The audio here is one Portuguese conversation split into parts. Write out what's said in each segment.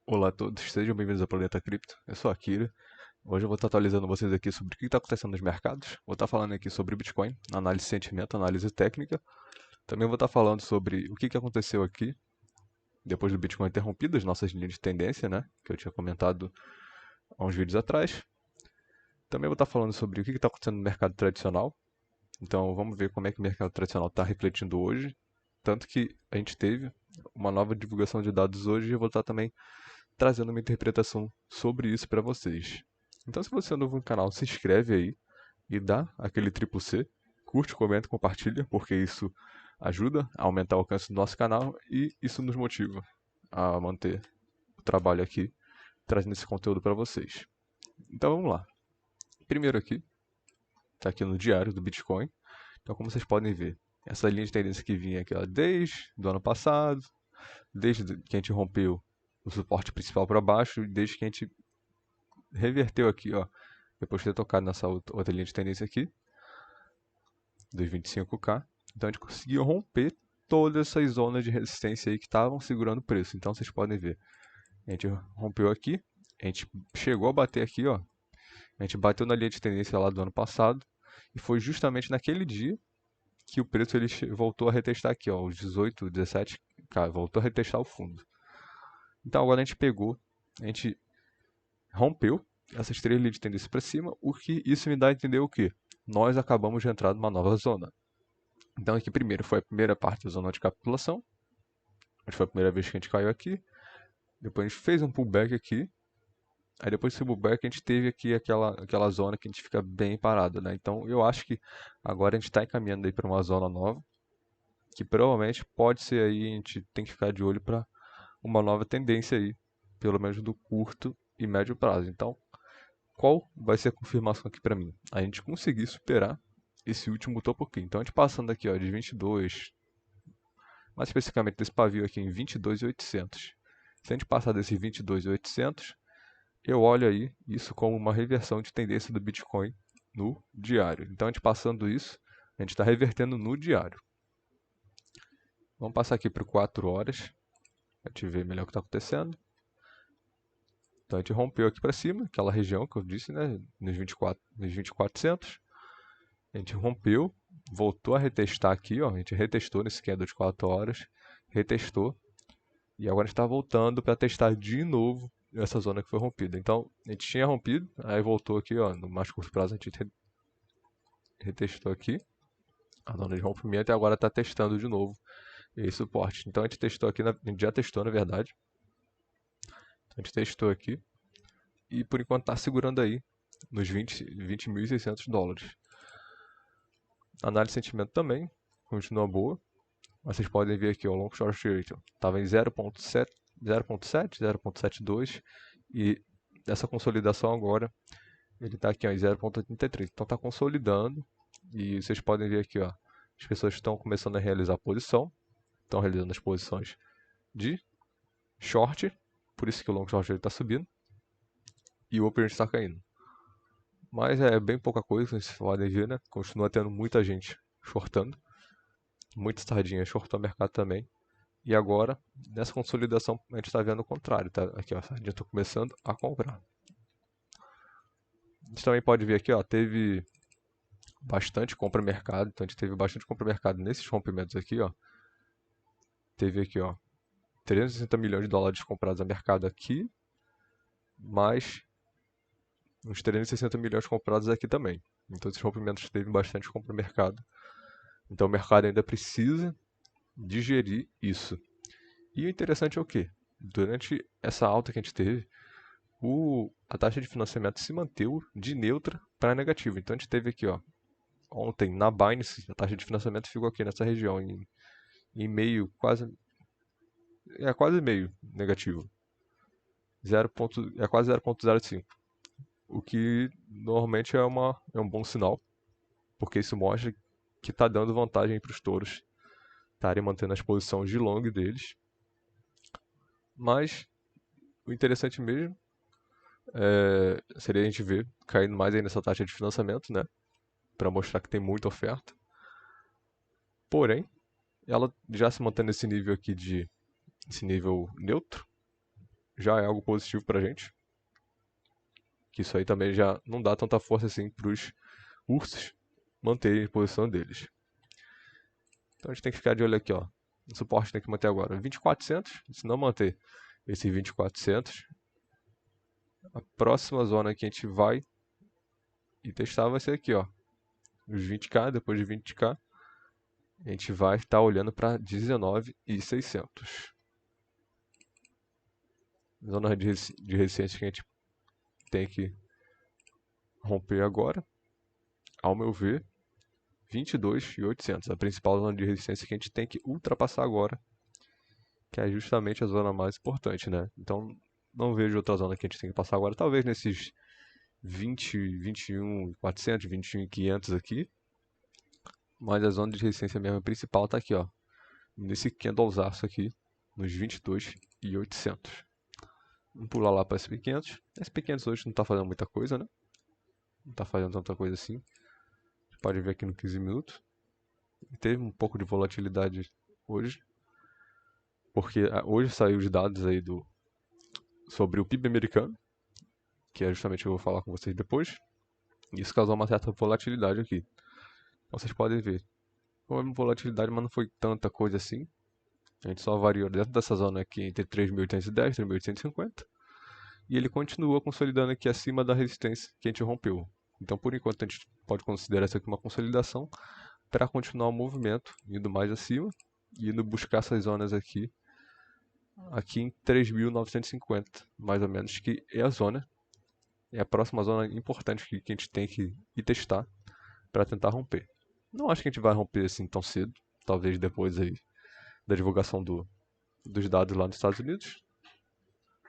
Olá a todos, sejam bem-vindos ao Planeta Cripto. Eu sou a Akira. Hoje eu vou estar atualizando vocês aqui sobre o que está acontecendo nos mercados. Vou estar falando aqui sobre Bitcoin, análise de sentimento, análise técnica. Também vou estar falando sobre o que aconteceu aqui depois do Bitcoin ter rompido as nossas linhas de tendência, né? Que eu tinha comentado há uns vídeos atrás. Também vou estar falando sobre o que está acontecendo no mercado tradicional. Então vamos ver como é que o mercado tradicional está refletindo hoje. Tanto que a gente teve uma nova divulgação de dados hoje e eu vou estar também trazendo uma interpretação sobre isso para vocês. Então, se você é novo no canal, se inscreve aí e dá aquele triplo C, curte, comenta, compartilha, porque isso ajuda a aumentar o alcance do nosso canal e isso nos motiva a manter o trabalho aqui, trazendo esse conteúdo para vocês. Então, vamos lá. Primeiro aqui, está aqui no diário do Bitcoin. Então, como vocês podem ver, essa linha de tendência que vinha aqui ó, desde o ano passado, desde que a gente rompeu o suporte principal para baixo, desde que a gente reverteu aqui, ó, depois de ter tocado nessa outra linha de tendência aqui, dos 25K. Então a gente conseguiu romper todas essas zonas de resistência aí que estavam segurando o preço. Então vocês podem ver, a gente rompeu aqui, a gente chegou a bater aqui, ó, a gente bateu na linha de tendência lá do ano passado, e foi justamente naquele dia que o preço ele voltou a retestar aqui, ó, os 18, 17K, voltou a retestar o fundo. Então agora a gente pegou, a gente rompeu essas três linhas de tendência para cima, o que isso me dá a entender o quê? Nós acabamos de entrar numa nova zona. Então aqui primeiro foi a primeira parte da zona de capitulação, foi a primeira vez que a gente caiu aqui, depois a gente fez um pullback aqui, aí depois desse pullback a gente teve aqui aquela zona que a gente fica bem parado, né? Então eu acho que agora a gente está encaminhando aí para uma zona nova, que provavelmente pode ser aí, a gente tem que ficar de olho para uma nova tendência aí, pelo menos do curto e médio prazo. Então qual vai ser a confirmação aqui para mim? A gente conseguir superar esse último topo aqui. Então a gente passando aqui ó, de 22, mais especificamente desse pavio aqui em 22.800. Se a gente passar desses 22.800, eu olho aí isso como uma reversão de tendência do Bitcoin no diário. Então a gente passando isso, a gente está revertendo no diário. Vamos passar aqui para 4 horas, para te ver melhor o que está acontecendo. Então a gente rompeu aqui para cima, aquela região que eu disse, né, nos 2400. A gente rompeu, voltou a retestar aqui, ó, a gente retestou nesse candle de 4 horas, retestou, e agora a gente está voltando para testar de novo essa zona que foi rompida. Então, a gente tinha rompido, aí voltou aqui, ó, no mais curto prazo a gente retestou aqui, a zona de rompimento, e agora está testando de novo esse suporte. Então a gente testou aqui, a gente já testou na verdade, a gente testou aqui, e por enquanto está segurando aí nos 20.600 dólares. A análise de sentimento também continua boa. Vocês podem ver aqui o long short ratio estava em 0.7, 0.7, 0.72 e essa consolidação agora ele está aqui ó, em 0.83. Então está consolidando e vocês podem ver aqui ó, as pessoas estão começando a realizar posição, estão realizando as posições de short, por isso que o long short está subindo e o open está caindo. Mas é bem pouca coisa, vocês podem ver, né? Continua tendo muita gente shortando, muita sardinha shortou o mercado também. E agora, nessa consolidação, a gente está vendo o contrário, tá? Aqui, ó, a gente está começando a comprar. A gente também pode ver aqui, ó, teve bastante compra mercado, então a gente teve bastante compra mercado nesses rompimentos aqui, ó. Teve aqui, ó, 360 milhões de dólares comprados a mercado aqui, mais uns 360 milhões comprados aqui também. Então esses rompimentos teve bastante compra mercado. Então o mercado ainda precisa digerir isso. E o interessante é o quê? Durante essa alta que a gente teve, a taxa de financiamento se manteve de neutra para negativa. Então a gente teve aqui, ó, ontem na Binance, a taxa de financiamento ficou aqui nessa região, em meio, quase meio negativo. É quase 0.05. O que normalmente é um bom sinal, porque isso mostra que está dando vantagem para os touros estarem mantendo as posições de long deles. Mas o interessante mesmo seria a gente ver caindo mais aí nessa taxa de financiamento, né? Para mostrar que tem muita oferta. Porém, ela já se mantém nesse nível aqui esse nível neutro, já é algo positivo pra gente. Que isso aí também já não dá tanta força assim pros ursos manterem a posição deles. Então a gente tem que ficar de olho aqui, ó. O suporte tem que manter agora 2400. Se não manter esse 2400, a próxima zona que a gente vai e testar vai ser aqui, ó. Os 20k, depois de 20k, a gente vai estar olhando para 19.600. Zona de resistência que a gente tem que romper agora, ao meu ver, 22.800. A principal zona de resistência que a gente tem que ultrapassar agora, que é justamente a zona mais importante, né? Então, não vejo outra zona que a gente tem que passar agora. Talvez nesses 20, 21.400, 21.500 aqui. Mas a zona de resistência mesmo principal tá aqui, ó. Nesse candlezaço aqui, nos 22.800. Vamos pular lá para SP500. SP500 hoje não tá fazendo muita coisa, né? Não tá fazendo tanta coisa assim. Você pode ver aqui no 15 minutos. Teve um pouco de volatilidade hoje. Porque hoje saiu os dados aí sobre o PIB americano. Que é justamente o que eu vou falar com vocês depois. E isso causou uma certa volatilidade aqui. Então vocês podem ver. Foi uma volatilidade, mas não foi tanta coisa assim. A gente só variou dentro dessa zona aqui entre 3.810 e 3.850. E ele continua consolidando aqui acima da resistência que a gente rompeu. Então, por enquanto, a gente pode considerar isso aqui uma consolidação para continuar o movimento, indo mais acima e indo buscar essas zonas aqui em 3.950, mais ou menos, que é a zona, é a próxima zona importante que a gente tem que ir testar para tentar romper. Não acho que a gente vai romper assim tão cedo, talvez depois aí da divulgação dos dados lá nos Estados Unidos,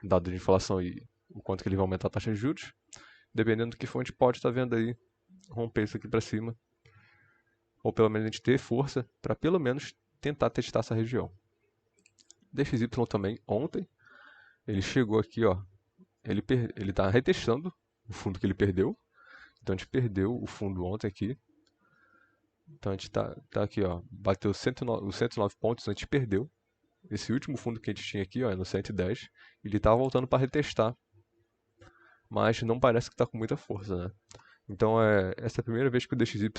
dados de inflação e o quanto que ele vai aumentar a taxa de juros. Dependendo do que for, a gente pode estar vendo aí romper isso aqui para cima. Ou pelo menos a gente ter força para pelo menos tentar testar essa região. DXY também, ontem, ele chegou aqui, ó. Ele tá retestando o fundo que ele perdeu. Então a gente perdeu o fundo ontem aqui. Então a gente tá aqui, ó. Bateu os 109 pontos, a gente perdeu. Esse último fundo que a gente tinha aqui, ó, é no 110. Ele tá voltando para retestar. Mas não parece que está com muita força, né? Então essa é a primeira vez que o DXY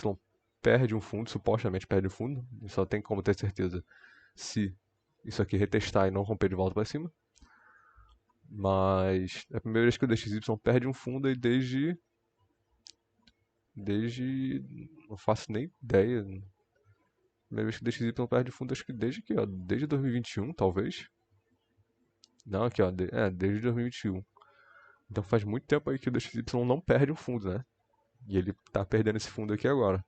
perde um fundo, supostamente perde um fundo, e só tem como ter certeza se isso aqui retestar e não romper de volta para cima. Mas é a primeira vez que o DXY perde um fundo aí desde não faço nem ideia. Primeira vez que o DXY perde fundo, acho que desde aqui, ó, desde 2021, talvez. Não, aqui, ó, desde 2021. Então faz muito tempo aí que o DXY não perde um fundo, né? E ele tá perdendo esse fundo aqui agora.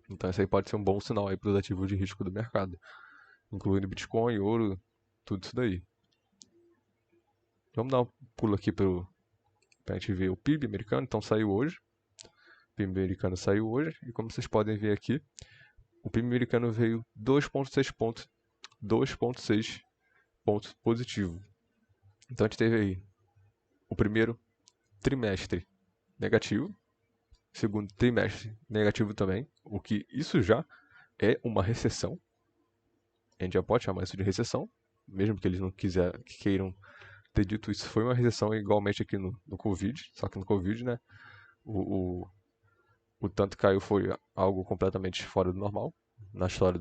Então isso aí pode ser um bom sinal aí para os ativos de risco do mercado, incluindo Bitcoin, ouro, tudo isso daí. Vamos dar um pulo aqui para a gente ver o PIB americano. Então saiu hoje. O PIB americano saiu hoje. E como vocês podem ver aqui, o PIB americano veio 2,6 pontos. 2,6 pontos positivo. Então a gente teve aí o primeiro trimestre negativo. Segundo trimestre negativo também. O que isso já é uma recessão. A gente já pode chamar isso de recessão. Mesmo que eles não queiram ter dito isso, foi uma recessão igualmente aqui no Covid, só que no Covid, né, o tanto que caiu foi algo completamente fora do normal na história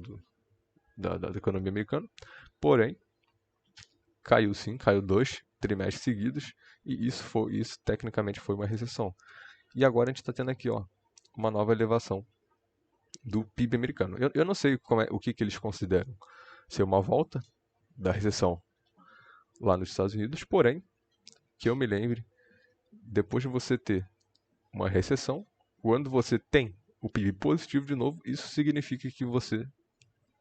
da economia americana. Porém, caiu sim, caiu 2 trimestres seguidos, e isso tecnicamente foi uma recessão. E agora a gente está tendo aqui, ó, uma nova elevação do PIB americano. Eu não sei o que eles consideram ser uma volta da recessão lá nos Estados Unidos, porém, que eu me lembre, depois de você ter uma recessão, quando você tem o PIB positivo de novo, isso significa que você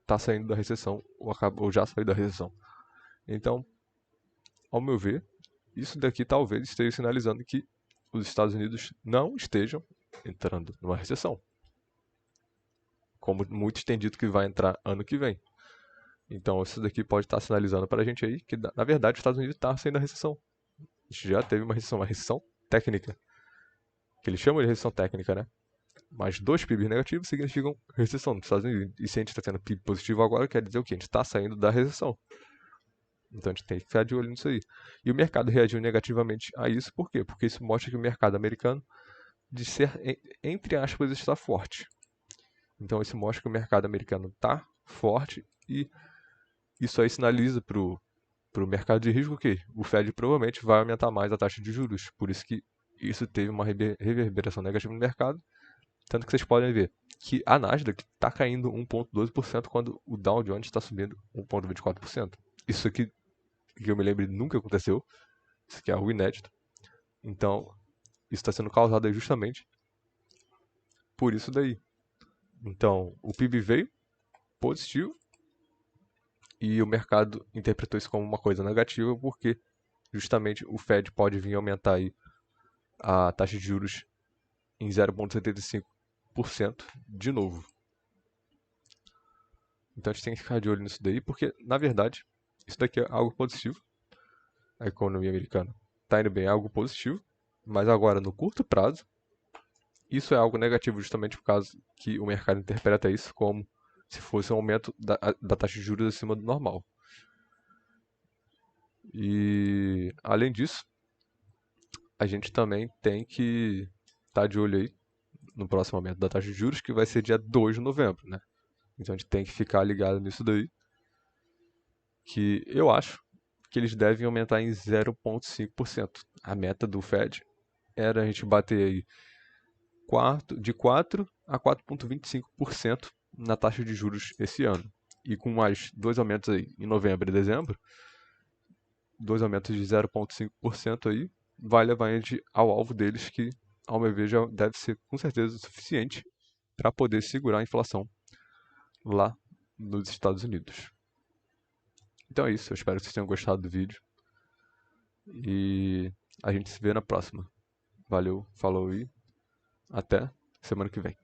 está saindo da recessão ou já saiu da recessão. Então, ao meu ver, isso daqui talvez esteja sinalizando que os Estados Unidos não estejam entrando numa recessão, como muitos têm dito que vai entrar ano que vem. Então, isso daqui pode estar sinalizando para a gente aí que, na verdade, os Estados Unidos está saindo da recessão. A gente já teve uma recessão técnica, que eles chamam de recessão técnica, né? Mas 2 PIBs negativos significam recessão nos Estados Unidos. E se a gente está tendo PIB positivo agora, quer dizer o quê? A gente está saindo da recessão. Então a gente tem que ficar de olho nisso aí. E o mercado reagiu negativamente a isso, por quê? Porque isso mostra que o mercado americano, de ser, entre aspas, está forte. Então isso mostra que o mercado americano está forte e isso aí sinaliza para o mercado de risco que o Fed provavelmente vai aumentar mais a taxa de juros. Por isso que isso teve uma reverberação negativa no mercado. Tanto que vocês podem ver que a Nasdaq está caindo 1,12% quando o Dow Jones está subindo 1,24%. Isso aqui, que eu me lembro, nunca aconteceu. Isso aqui é algo inédito. Então, isso está sendo causado justamente por isso daí. Então, o PIB veio positivo e o mercado interpretou isso como uma coisa negativa porque justamente o Fed pode vir aumentar aí a taxa de juros em 0,75% de novo. Então a gente tem que ficar de olho nisso daí, porque, na verdade, isso daqui é algo positivo. A economia americana está indo bem, é algo positivo. Mas agora, no curto prazo, isso é algo negativo justamente por causa que o mercado interpreta isso como se fosse um aumento da taxa de juros acima do normal. E, além disso, a gente também tem que estar de olho aí no próximo aumento da taxa de juros, que vai ser dia 2 de novembro, né? Então a gente tem que ficar ligado nisso daí, que eu acho que eles devem aumentar em 0,5%. A meta do Fed era a gente bater aí de 4 a 4,25% na taxa de juros esse ano. E com mais dois aumentos aí em novembro e dezembro, dois aumentos de 0,5% aí, vai levar a gente ao alvo deles, que, ao meu ver, já deve ser com certeza o suficiente para poder segurar a inflação lá nos Estados Unidos. Então é isso, eu espero que vocês tenham gostado do vídeo. E a gente se vê na próxima. Valeu, falou e até semana que vem.